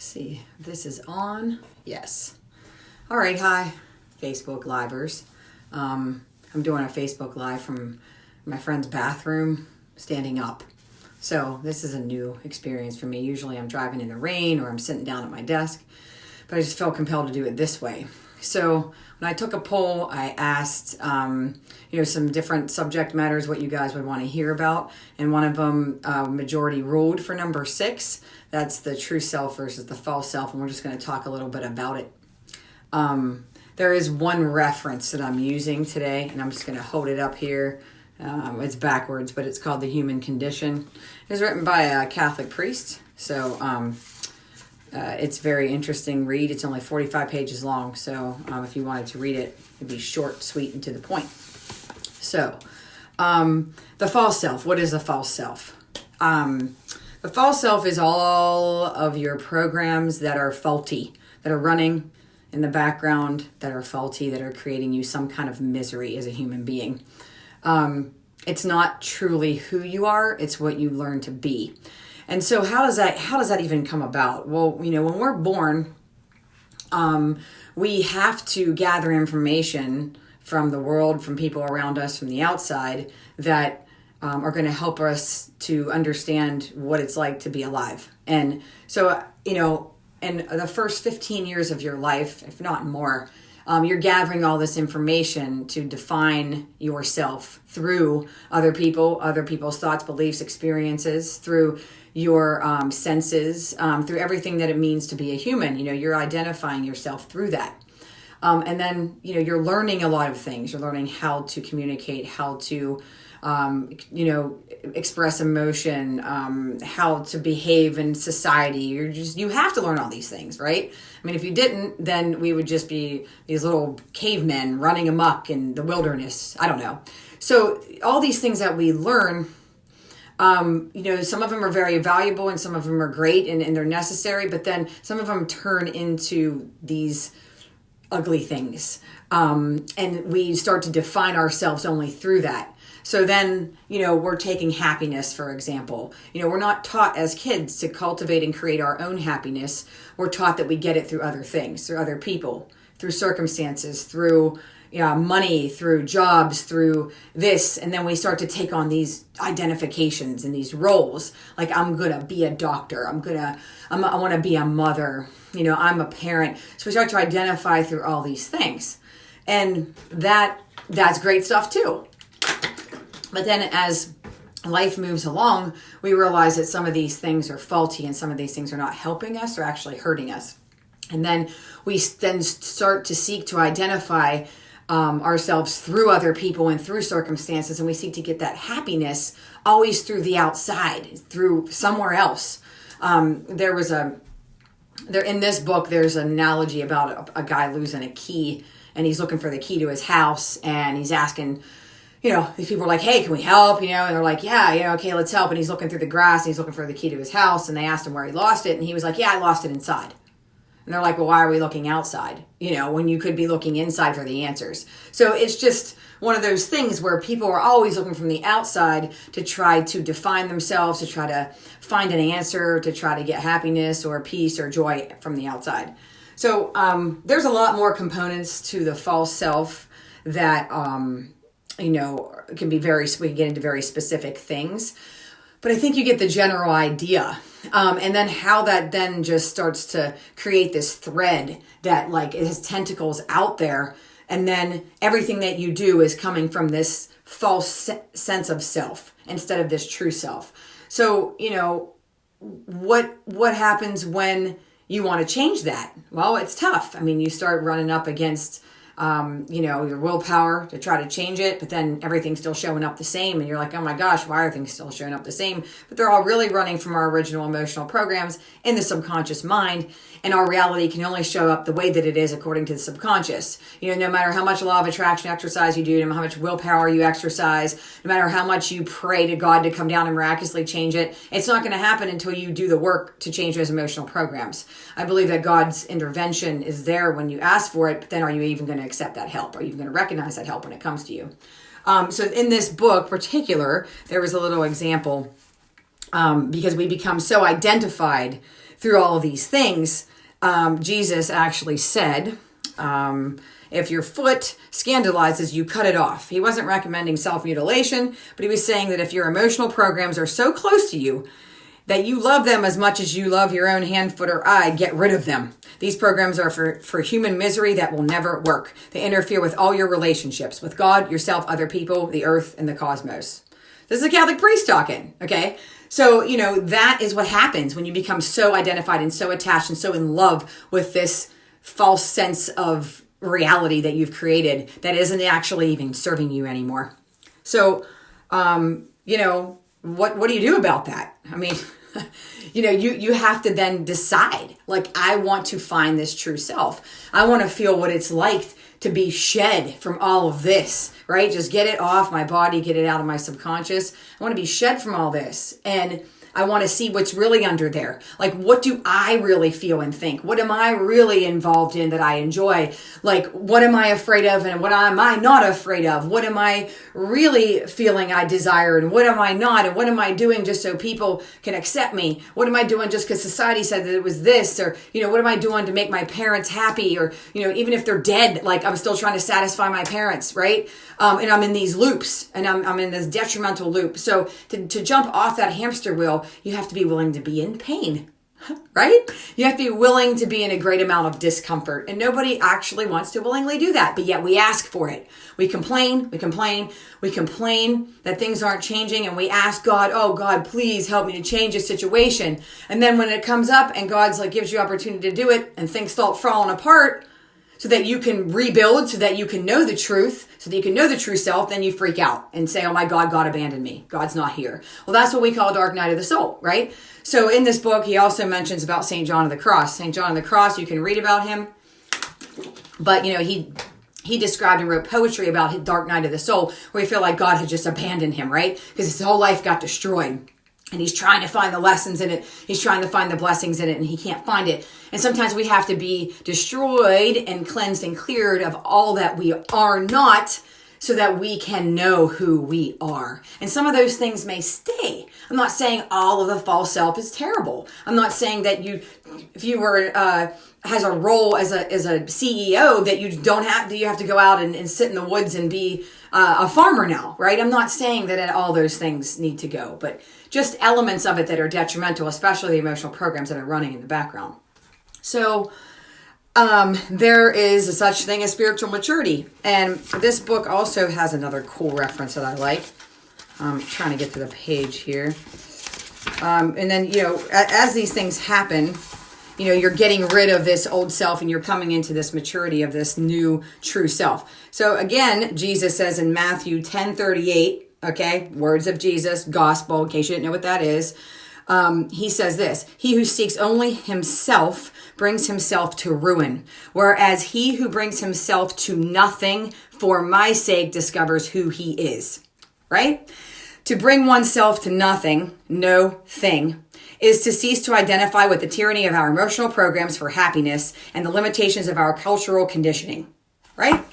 See, this is on. Yes. All right. Hi, Facebook Livers. I'm doing a Facebook Live from my friend's bathroom, standing up. So this is a new experience for me. Usually I'm driving in the rain or I'm sitting down at my desk, but I just felt compelled to do it this way. So when I took a poll, I asked, some different subject matters, what you guys would want to hear about. And one of them, majority ruled for number 6. That's the true self versus the false self. And we're just going to talk a little bit about it. There is one reference that I'm using today, and I'm just going to hold it up here. It's backwards, but it's called The Human Condition. It was written by a Catholic priest. So it's very interesting read. It's only 45 pages long. So if you wanted to read it, it'd be short, sweet, and to the point. So the false self. What is the false self? The false self is all of your programs that are faulty, that are running in the background, that are faulty, that are creating you some kind of misery as a human being. It's not truly who you are. It's what you learn to be. And so how does that even come about? Well, when we're born, we have to gather information from the world, from people around us, from the outside that are going to help us to understand what it's like to be alive. And so, in the first 15 years of your life, if not more, you're gathering all this information to define yourself through other people's thoughts, beliefs, experiences, through your senses, through everything that it means to be a human. You're identifying yourself through that. And then, you're learning a lot of things. You're learning how to communicate, how to, express emotion, how to behave in society. You have to learn all these things, right? I mean, if you didn't, then we would just be these little cavemen running amok in the wilderness. I don't know. So all these things that we learn, some of them are very valuable and some of them are great and they're necessary, but then some of them turn into these ugly things. And we start to define ourselves only through that. So then, we're taking happiness, for example. We're not taught as kids to cultivate and create our own happiness. We're taught that we get it through other things, through other people, through circumstances, through money, through jobs, through this. And then we start to take on these identifications and these roles. Like, I'm going to be a doctor. I want to be a mother. I'm a parent. So we start to identify through all these things. And that's great stuff too. But then as life moves along, we realize that some of these things are faulty and some of these things are not helping us, they're actually hurting us. And then we then start to seek to identify ourselves through other people and through circumstances, and we seek to get that happiness always through the outside, through somewhere else. In this book, there's an analogy about a guy losing a key, and he's looking for the key to his house, and he's asking, these people are like, hey, can we help? And they're like, yeah, okay, let's help. And he's looking through the grass and he's looking for the key to his house. And they asked him where he lost it. And he was like, yeah, I lost it inside. And they're like, well, why are we looking outside? When you could be looking inside for the answers. So it's just one of those things where people are always looking from the outside to try to define themselves, to try to find an answer, to try to get happiness or peace or joy from the outside. So there's a lot more components to the false self that can be we can get into very specific things, but I think you get the general idea. And then how that then just starts to create this thread that it has tentacles out there. And then everything that you do is coming from this false sense of self instead of this true self. So, what happens when you want to change that? Well, it's tough. I mean, you start running up against your willpower to try to change it, but then everything's still showing up the same. And you're like, oh my gosh, why are things still showing up the same? But they're all really running from our original emotional programs in the subconscious mind. And our reality can only show up the way that it is according to the subconscious. No matter how much law of attraction exercise you do, no matter how much willpower you exercise, no matter how much you pray to God to come down and miraculously change it, it's not going to happen until you do the work to change those emotional programs. I believe that God's intervention is there when you ask for it, but then are you even going to accept that help? Are you going to recognize that help when it comes to you? So in this book particular, there was a little example because we become so identified through all of these things, Jesus actually said, if your foot scandalizes you, cut it off. He wasn't recommending self-mutilation, but he was saying that if your emotional programs are so close to you that you love them as much as you love your own hand, foot, or eye, get rid of them. These programs are for human misery that will never work. They interfere with all your relationships, with God, yourself, other people, the earth, and the cosmos. This is a Catholic priest talking, okay? So, that is what happens when you become so identified and so attached and so in love with this false sense of reality that you've created that isn't actually even serving you anymore. So, what do you do about that? I mean, you have to then decide, like, I want to find this true self. I want to feel what it's like to be shed from all of this, right? Just get it off my body, get it out of my subconscious. I want to be shed from all this. And I want to see what's really under there. Like, what do I really feel and think? What am I really involved in that I enjoy? Like, what am I afraid of and what am I not afraid of? What am I really feeling I desire and what am I not? And what am I doing just so people can accept me? What am I doing just because society said that it was this? Or, what am I doing to make my parents happy? Or, even if they're dead, like, I'm still trying to satisfy my parents, right? And I'm in these loops and I'm in this detrimental loop. So to jump off that hamster wheel, you have to be willing to be in pain, right? You have to be willing to be in a great amount of discomfort. And nobody actually wants to willingly do that, but yet we ask for it. We complain that things aren't changing, and we ask God, oh God, please help me to change a situation. And then when it comes up and God's like gives you opportunity to do it and things start falling apart, so that you can rebuild, so that you can know the truth, so that you can know the true self, then you freak out and say, oh my God, God abandoned me. God's not here. Well, that's what we call dark night of the soul, right? So in this book, he also mentions about St. John of the Cross. St. John of the Cross, you can read about him. But, he described and wrote poetry about his dark night of the soul, where he felt like God had just abandoned him, right? Because his whole life got destroyed. And he's trying to find the lessons in it. He's trying to find the blessings in it, and he can't find it. And sometimes we have to be destroyed and cleansed and cleared of all that we are not, so that we can know who we are. And some of those things may stay. I'm not saying all of the false self is terrible. I'm not saying that if you were has a role as a CEO, that you have to go out and sit in the woods and be a farmer now, right? I'm not saying that all those things need to go, but just elements of it that are detrimental, especially the emotional programs that are running in the background. So there is a such thing as spiritual maturity. And this book also has another cool reference that I like. I'm trying to get to the page here. And then, as these things happen, you're getting rid of this old self and you're coming into this maturity of this new true self. So again, Jesus says in Matthew 10:38, okay, words of Jesus, gospel, in case you didn't know what that is. He says this: he who seeks only himself brings himself to ruin, whereas he who brings himself to nothing for my sake discovers who he is, right? To bring oneself to nothing, no thing, is to cease to identify with the tyranny of our emotional programs for happiness and the limitations of our cultural conditioning, right?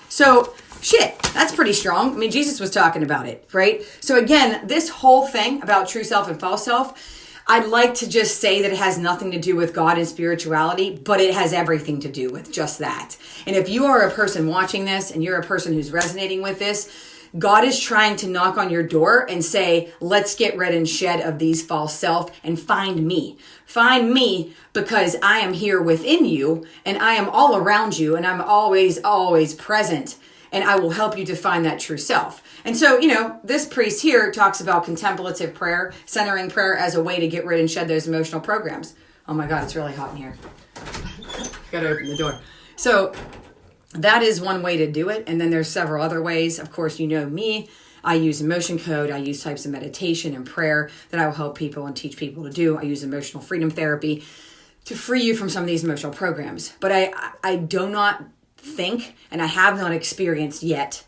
So, shit, that's pretty strong. I mean, Jesus was talking about it, right? So again, this whole thing about true self and false self, I'd like to just say that it has nothing to do with God and spirituality, but it has everything to do with just that. And if you are a person watching this and you're a person who's resonating with this, God is trying to knock on your door and say, let's get rid and shed of these false self and find me. Find me, because I am here within you and I am all around you and I'm always, always present. And I will help you to find that true self. And so, this priest here talks about contemplative prayer, centering prayer as a way to get rid and shed those emotional programs. Oh my God, it's really hot in here. Gotta open the door. So that is one way to do it. And then there's several other ways. Of course, me. I use emotion code. I use types of meditation and prayer that I will help people and teach people to do. I use emotional freedom therapy to free you from some of these emotional programs. But I do not think, and I have not experienced yet,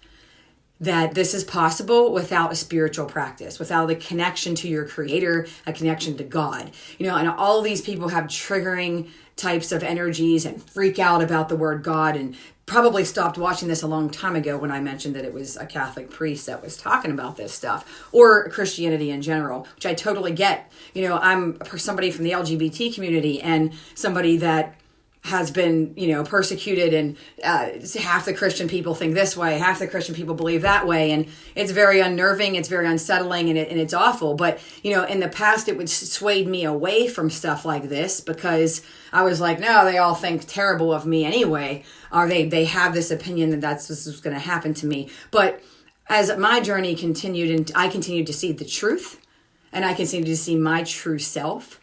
that this is possible without a spiritual practice, without a connection to your creator, a connection to God. And all these people have triggering types of energies and freak out about the word God and probably stopped watching this a long time ago when I mentioned that it was a Catholic priest that was talking about this stuff, or Christianity in general, which I totally get. You know, I'm somebody from the LGBT community and somebody that has been, you know, persecuted, and half the Christian people think this way, half the Christian people believe that way, and it's very unnerving, it's very unsettling, and it's awful. But, you know, in the past, it would swayed me away from stuff like this because I was like, no, they all think terrible of me anyway, or they have this opinion that this is going to happen to me. But as my journey continued, and I continued to see the truth, and I continued to see my true self,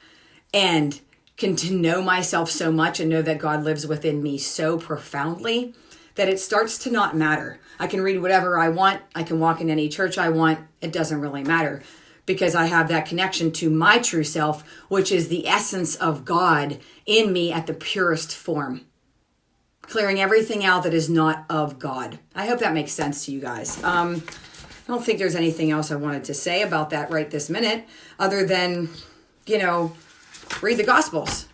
and to know myself so much and know that God lives within me so profoundly that it starts to not matter. I can read whatever I want. I can walk in any church I want. It doesn't really matter because I have that connection to my true self, which is the essence of God in me at the purest form, clearing everything out that is not of God. I hope that makes sense to you guys. I don't think there's anything else I wanted to say about that right this minute other than, you know, read the Gospels.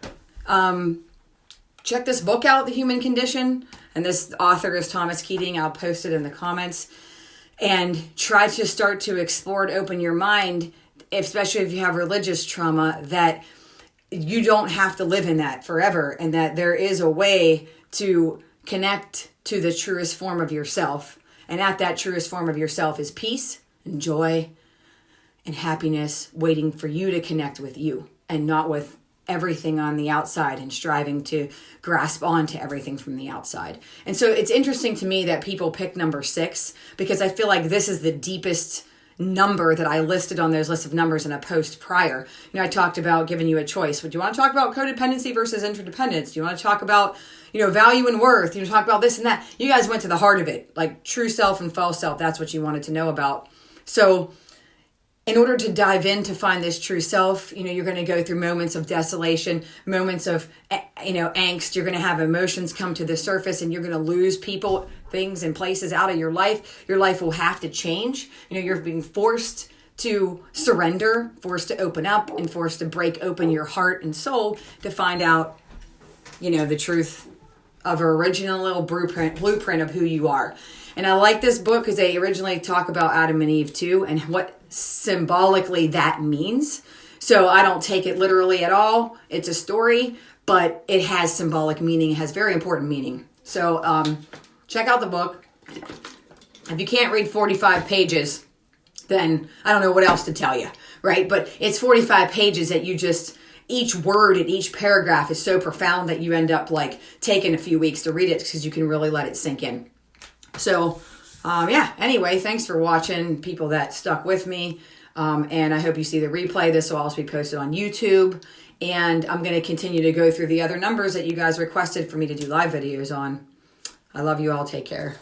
Check this book out, The Human Condition. And this author is Thomas Keating. I'll post it in the comments. And try to start to explore and open your mind, especially if you have religious trauma, that you don't have to live in that forever. And that there is a way to connect to the truest form of yourself. And at that truest form of yourself is peace and joy and happiness waiting for you to connect with you, and not with everything on the outside and striving to grasp onto everything from the outside. And so it's interesting to me that people pick number 6 because I feel like this is the deepest number that I listed on those lists of numbers in a post prior. You know, I talked about giving you a choice. But do you want to talk about codependency versus interdependence? Do you want to talk about, you know, value and worth? You know, talk about this and that. You guys went to the heart of it, like true self and false self. That's what you wanted to know about. So in order to dive in to find this true self, you know, you're going to go through moments of desolation, moments of, you know, angst. You're going to have emotions come to the surface, and you're going to lose people, things, and places out of your life. Your life will have to change. You know, you're being forced to surrender, forced to open up, and forced to break open your heart and soul to find out, you know, the truth of an original little blueprint of who you are. And I like this book because they originally talk about Adam and Eve too, and what symbolically that means. So I don't take it literally at all. It's a story, but it has symbolic meaning. It has very important meaning. So check out the book. If you can't read 45 pages, then I don't know what else to tell you, right? But it's 45 pages that you just, each word in each paragraph is so profound that you end up like taking a few weeks to read it because you can really let it sink in. So, yeah, anyway, thanks for watching, people that stuck with me. And I hope you see the replay. This will also be posted on YouTube. And I'm going to continue to go through the other numbers that you guys requested for me to do live videos on. I love you all. Take care.